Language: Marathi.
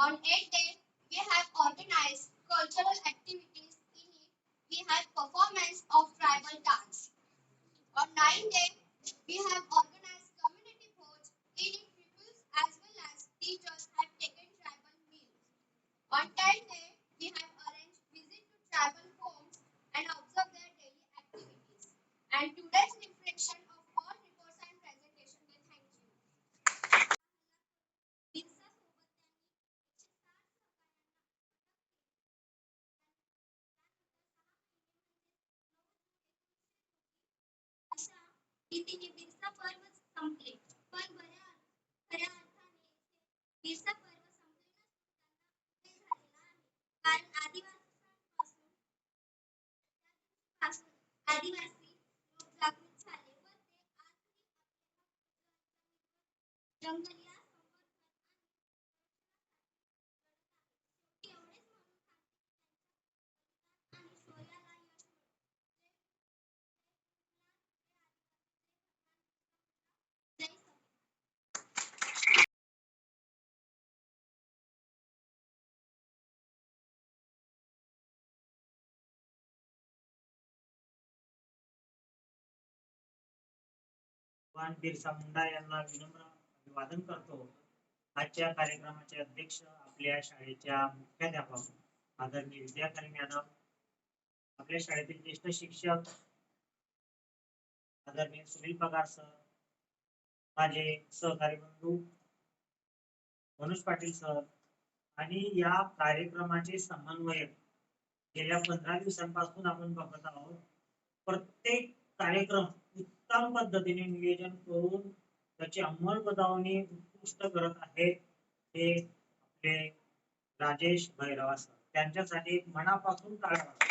On 8th day, we have organized cultural activities. In it, we have performance of tribal dance. On 9th day, we have organized community boards. In it, pupils as well as teachers have taken tribal meals. On 10th day, we have arranged visit to tribal homes and observe their daily activities. And today's reflection of all reports and presentation. Thank you. अशा रीतीने बिरसा पर्व संपले. पण खऱ्या अर्थाने बिरसा पर्व संपले नसून त्यांना उदय झालेला आहे. कारण आदिवासी लोक जागृत झाले व ते आजही जंगल या एवढेच म्हणून आणि शोयाला यश जय भगवान बिरसा मुंडा यांना विनम्र अभिवादन करतो. आजच्या कार्यक्रमाचे अध्यक्ष आपल्या शाळेच्या मुख्याध्यापक आदरणीय विद्यार्थी मॅडम, आपल्या शाळेतील ज्येष्ठ शिक्षक आदरणीय सुनील पगार सर, माझे सहकारी बंधू मनोज पाटील सर आणि या कार्यक्रमाचे समन्वयक गेल्या 15 दिवसांपासून आपण बघत आहोत. प्रत्येक कार्यक्रम उत्तम पद्धतीने नियोजन करून त्याची अंमलबजावणी उत्कृष्ट करत आहेत ते आपले राजेश भैरवा सर. त्यांच्यासाठी मनापासून टाळ्या.